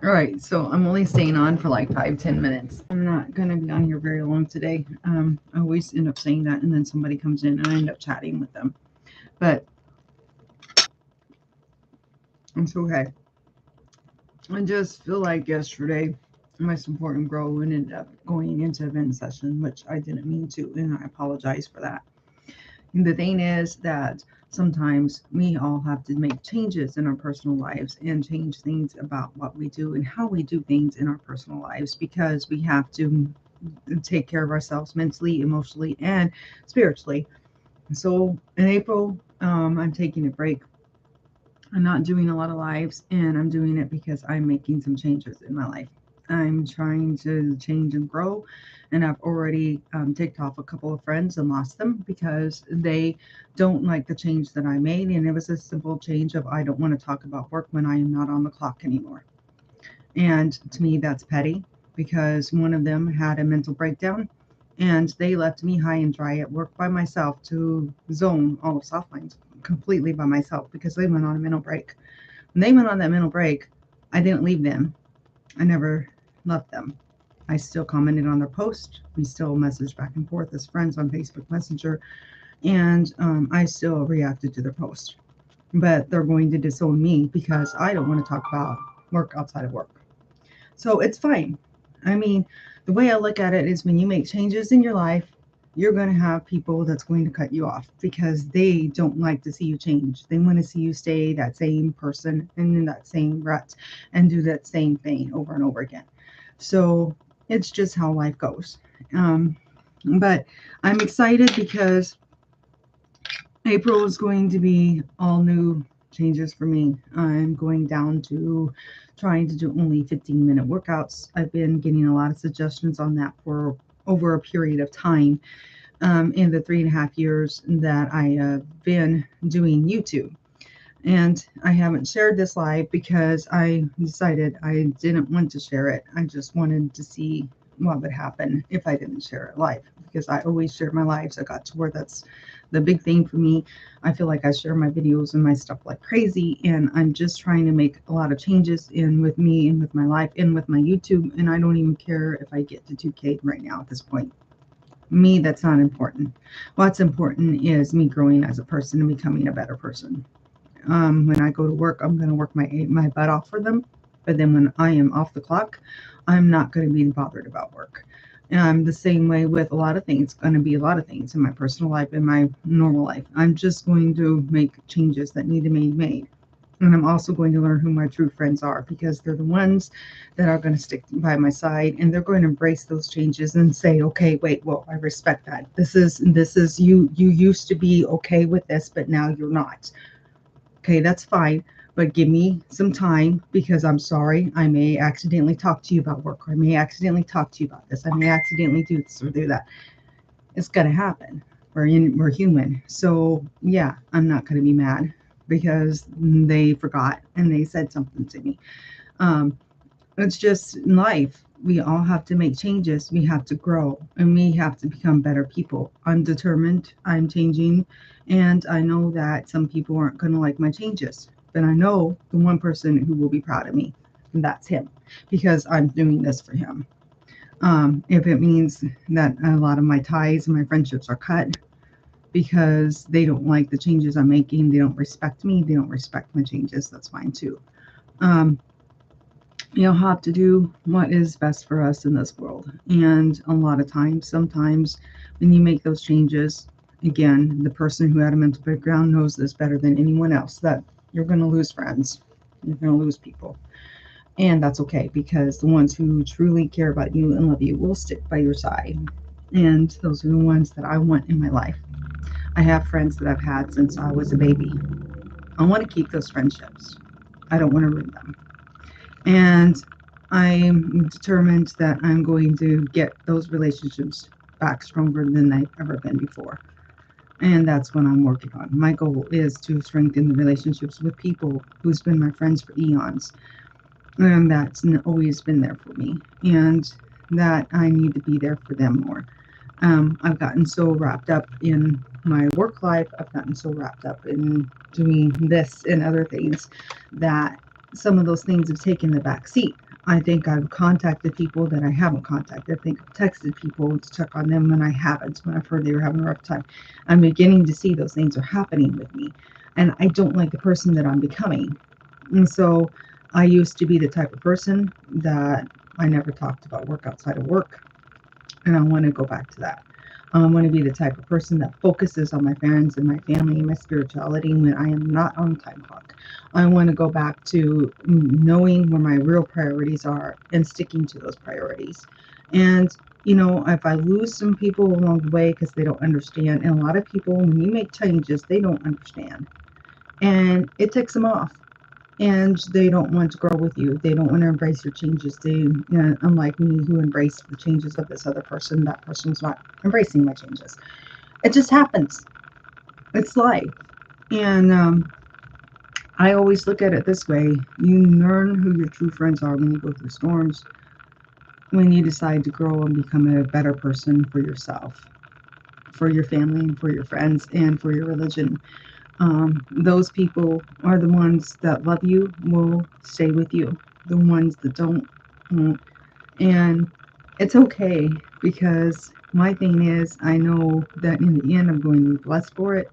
All right, so I'm only staying on for like 5-10 minutes. I'm not gonna be on here very long today. I always end up saying that, and then somebody comes in and I end up chatting with them. But it's okay. I just feel like yesterday my support and grow and ended up going into event session, which I didn't mean to, and I apologize for that. And the thing is that sometimes we all have to make changes in our personal lives and change things about what we do and how we do things in our personal lives because we have to take care of ourselves mentally, emotionally, and spiritually. So in April, I'm taking a break. I'm not doing a lot of lives, and I'm doing it because I'm making some changes in my life. I'm trying to change and grow, and I've already ticked off a couple of friends and lost them because they don't like the change that I made. And it was a simple change of I don't want to talk about work when I am not on the clock anymore. And to me, that's petty because one of them had a mental breakdown and they left me high and dry at work by myself to zone all of soft lines completely by myself because they went on a mental break. When they went on that mental break, I didn't leave them. I never left them. I still commented on their post. We still messaged back and forth as friends on Facebook Messenger, and I still reacted to their post. But they're going to disown me because I don't want to talk about work outside of work. So it's fine. I mean, the way I look at it is when you make changes in your life, you're going to have people that's going to cut you off because they don't like to see you change. They want to see you stay that same person and in that same rut and do that same thing over and over again. So it's just how life goes. Um, but I'm excited because April is going to be all new changes for me. I'm going down to trying to do only 15-minute workouts. I've been getting a lot of suggestions on that for over a period of time in the 3.5 years that I have been doing YouTube. And I haven't shared this live because I decided I didn't want to share it. I just wanted to see what would happen if I didn't share it live because I always share my lives. I got to where that's the big thing for me. I feel like I share my videos and my stuff like crazy, and I'm just trying to make a lot of changes in with me and with my life and with my YouTube. And I don't even care if I get to 2K right now at this point. Me, that's not important. What's important is me growing as a person and becoming a better person. When I go to work, I'm going to work my butt off for them. But then when I am off the clock, I'm not going to be bothered about work. And I'm the same way with a lot of things. Going to be a lot of things in my personal life, in my normal life. I'm just going to make changes that need to be made. And I'm also going to learn who my true friends are because they're the ones that are going to stick by my side and they're going to embrace those changes and say, okay, wait, well, I respect that. This is you. You used to be okay with this, but now you're not. Okay, that's fine, but give me some time because I'm sorry. I may accidentally talk to you about work, or I may accidentally talk to you about this. I may accidentally do this or do that. It's gonna happen. We're human, so yeah, I'm not gonna be mad because they forgot and they said something to me. Um, it's just life. We all have to make changes. We have to grow and we have to become better people. I'm determined. I'm changing. And I know that some people aren't going to like my changes. But I know the one person who will be proud of me, and that's him, because I'm doing this for him. If it means that a lot of my ties and my friendships are cut because they don't like the changes I'm making, they don't respect me, they don't respect my changes, that's fine too. Um, you'll have to do what is best for us in this world. And a lot of times, sometimes when you make those changes, again, the person who had a mental background knows this better than anyone else that you're going to lose friends, you're going to lose people. And that's okay because the ones who truly care about you and love you will stick by your side. And those are the ones that I want in my life. I have friends that I've had since I was a baby. I want to keep those friendships. I don't want to ruin them. And I'm determined that I'm going to get those relationships back stronger than they've ever been before. And that's what I'm working on. My goal is to strengthen the relationships with people who's been my friends for eons. And that's always been there for me. And that I need to be there for them more. I've gotten so wrapped up in my work life. I've gotten so wrapped up in doing this and other things that some of those things have taken the back seat. I think I've contacted people that I haven't contacted. I think I've texted people to check on them when I haven't, when I've heard they were having a rough time. I'm beginning to see those things are happening with me. And I don't like the person that I'm becoming. And so I used to be the type of person that I never talked about work outside of work. And I want to go back to that. I want to be the type of person that focuses on my friends and my family and my spirituality when I am not on the time clock. I want to go back to knowing where my real priorities are and sticking to those priorities. And, if I lose some people along the way because they don't understand, and a lot of people, when you make changes, they don't understand. And it ticks them off, and they don't want to grow with you. They don't want to embrace your changes. Unlike me, who embraced the changes of this other person, that person's not embracing my changes. It just happens. It's life. And I always look at it this way. You learn who your true friends are when you go through storms, when you decide to grow and become a better person for yourself, for your family, and for your friends, and for your religion. Those people are the ones that love you, will stay with you. The ones that don't won't. And it's okay, because my thing is, I know that in the end, I'm going to be blessed for it.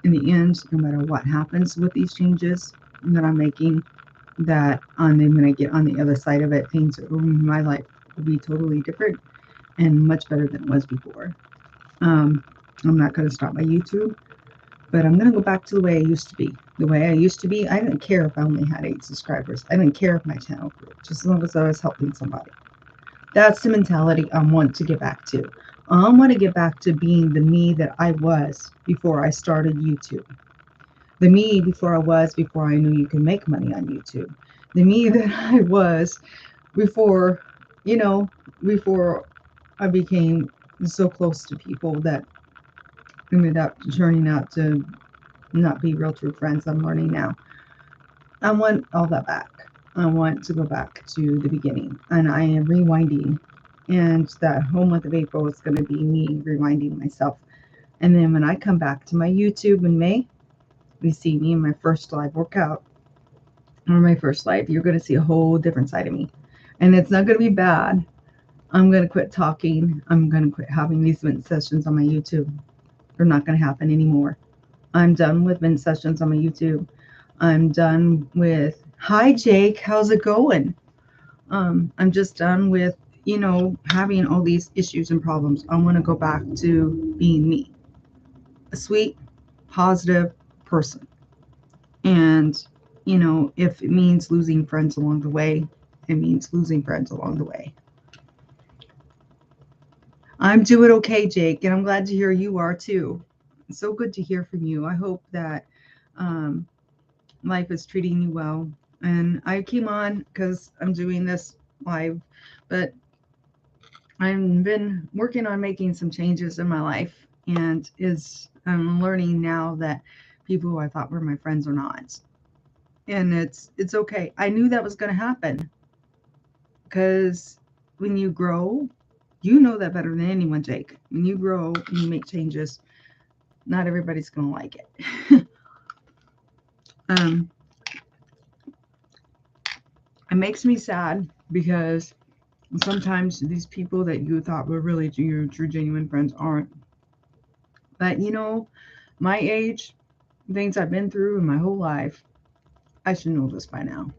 In the end, no matter what happens with these changes that I'm making, that when I get on the other side of it, things in my life will be totally different and much better than it was before. I'm not going to stop my YouTube, but I'm going to go back to the way I used to be. The way I used to be, I didn't care if I only had 8 subscribers. I didn't care if my channel grew, just as long as I was helping somebody. That's the mentality I want to get back to. I want to get back to being the me that I was before I started YouTube. The me before I knew you can make money on YouTube. The me that I was before, before I became so close to people that ended up turning out to not be real true friends. I'm learning now. I want all that back. I want to go back to the beginning, and I am rewinding. And that whole month of April is going to be me rewinding myself. And then when I come back to my YouTube in May, you see me in my first live workout, or my first live, you're going to see a whole different side of me. And it's not going to be bad. I'm going to quit talking. I'm going to quit having these vent sessions on my YouTube. They're not going to happen anymore. I'm done with vent sessions on my YouTube. I'm done with, hi, Jake, how's it going? I'm just done with, having all these issues and problems. I want to go back to being me, a sweet, positive person. And, if it means losing friends along the way, it means losing friends along the way. I'm doing okay, Jake, and I'm glad to hear you are too. It's so good to hear from you. I hope that life is treating you well. And I came on because I'm doing this live, but I've been working on making some changes in my life, and I'm learning now that people who I thought were my friends are not. And it's okay. I knew that was going to happen, because when you grow, you know that better than anyone, Jake. When you grow and you make changes, not everybody's going to like it. It makes me sad, because sometimes these people that you thought were really your true, genuine friends aren't. But my age, things I've been through in my whole life, I should know this by now.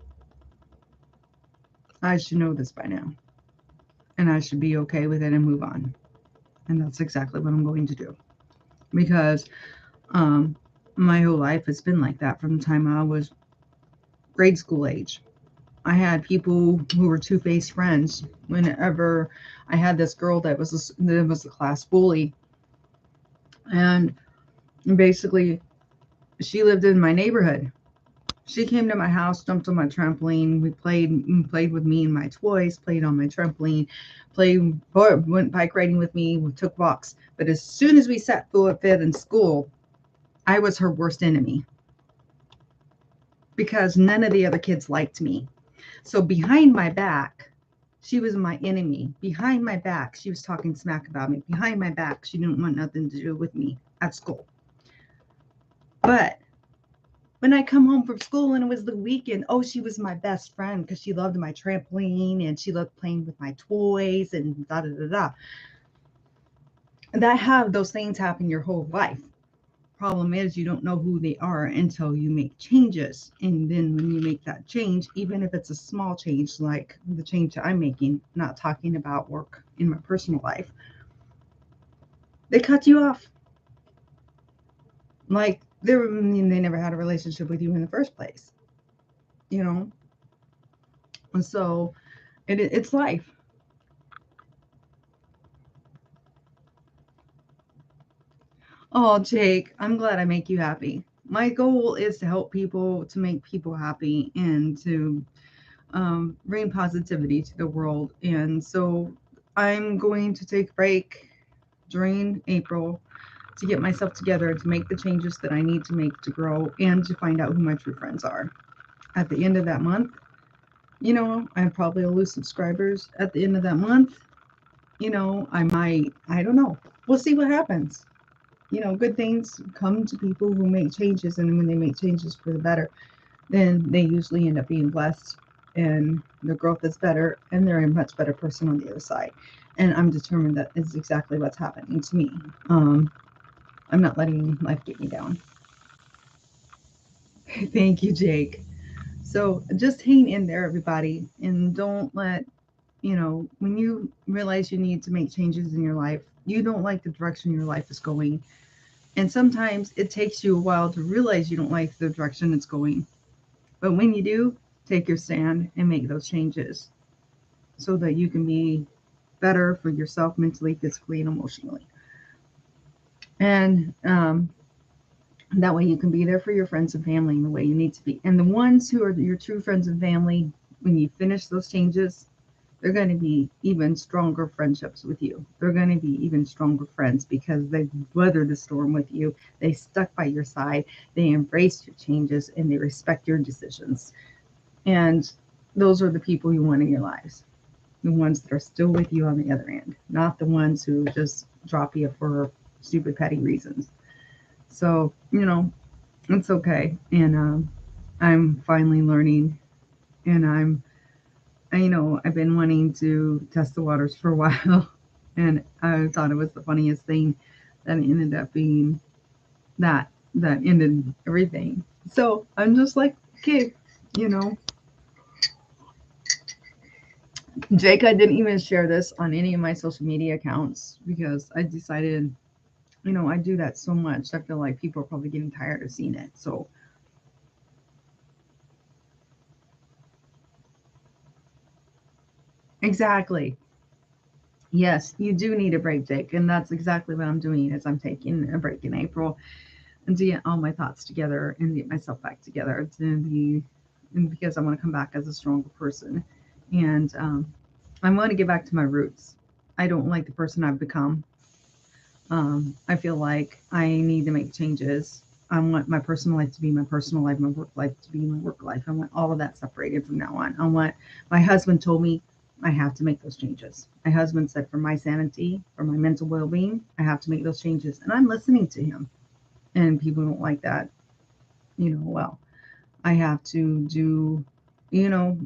I should know this by now. And I should be okay with it and move on. And that's exactly what I'm going to do. Because my whole life has been like that from the time I was grade school age. I had people who were two-faced friends. Whenever I had this girl that was a class bully, and basically she lived in my neighborhood. She came to my house, jumped on my trampoline. We played with me and my toys, played on my trampoline, went bike riding with me, we took walks. But as soon as we set foot in school, I was her worst enemy, because none of the other kids liked me. So behind my back, she was my enemy. Behind my back, she was talking smack about me. Behind my back, she didn't want nothing to do with me at school. But when I come home from school and it was the weekend, oh, she was my best friend because she loved my trampoline and she loved playing with my toys and da da da da. That have those things happen your whole life. Problem is, you don't know who they are until you make changes. And then when you make that change, even if it's a small change, like the change that I'm making, not talking about work in my personal life, they cut you off. Like they never had a relationship with you in the first place, you know? And so it's life. Oh, Jake, I'm glad I make you happy. My goal is to help people, to make people happy, and to bring positivity to the world. And so I'm going to take a break during April to get myself together, to make the changes that I need to make to grow, and to find out who my true friends are. At the end of that month, I probably will lose subscribers. At the end of that month, I don't know. We'll see what happens. Good things come to people who make changes, and when they make changes for the better, then they usually end up being blessed and their growth is better and they're a much better person on the other side. And I'm determined that is exactly what's happening to me. I'm not letting life get me down. Thank you, Jake. So just hang in there, everybody, and don't let, when you realize you need to make changes in your life, you don't like the direction your life is going. And sometimes it takes you a while to realize you don't like the direction it's going. But when you do, take your stand and make those changes so that you can be better for yourself mentally, physically, and emotionally. And that way you can be there for your friends and family in the way you need to be. And the ones who are your true friends and family, when you finish those changes, they're going to be even stronger friendships with you. They're going to be even stronger friends because they weathered the storm with you. They stuck by your side. They embraced your changes and they respect your decisions. And those are the people you want in your lives. The ones that are still with you on the other end, not the ones who just drop you for stupid, petty reasons. So, it's okay. And I'm finally learning. And I've been wanting to test the waters for a while. And I thought it was the funniest thing that it ended up being that ended everything. So I'm just like, okay, you know, Jake, I didn't even share this on any of my social media accounts because I decided, I do that so much. I feel like people are probably getting tired of seeing it. So, exactly. Yes, you do need a break, Jake. And that's exactly what I'm doing is I'm taking a break in April and to get all my thoughts together and get myself back together to be, and because I want to come back as a stronger person. And I want to get back to my roots. I don't like the person I've become. I feel like I need to make changes. I want my personal life to be my personal life, my work life to be my work life. I want all of that separated from now on. My husband told me I have to make those changes. My husband said, for my sanity, for my mental well being, I have to make those changes. And I'm listening to him. And people don't like that. Well, I have to do,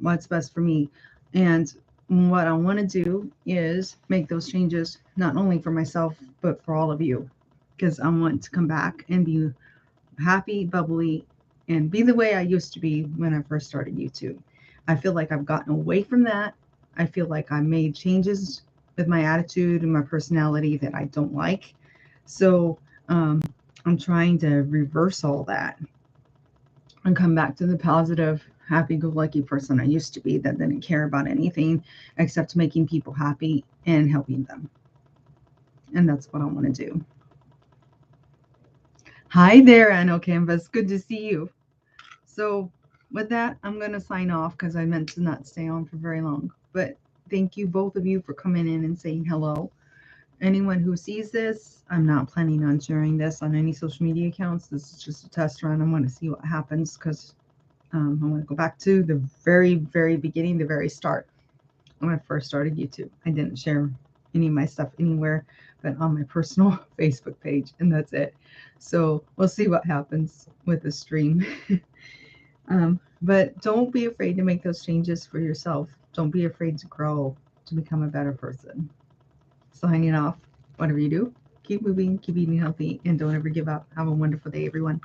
what's best for me. And what I want to do is make those changes not only for myself, but for all of you. Because I want to come back and be happy, bubbly, and be the way I used to be when I first started YouTube. I feel like I've gotten away from that. I feel like I made changes with my attitude and my personality that I don't like. So I'm trying to reverse all that and come back to the positive, happy go lucky person I used to be that didn't care about anything except making people happy and helping them. And that's what I want to do. Hi there, Anno Canvas. Good to see you. So, with that, I'm going to sign off because I meant to not stay on for very long. But thank you, both of you, for coming in and saying hello. Anyone who sees this, I'm not planning on sharing this on any social media accounts. This is just a test run. I want to see what happens because I want to go back to the very, very beginning, the very start. When I first started YouTube, I didn't share any of my stuff anywhere but on my personal Facebook page, and that's it. So we'll see what happens with the stream. But don't be afraid to make those changes for yourself. Don't be afraid to grow, to become a better person. Signing off. Whatever you do, keep moving, keep eating healthy, and don't ever give up. Have a wonderful day, everyone.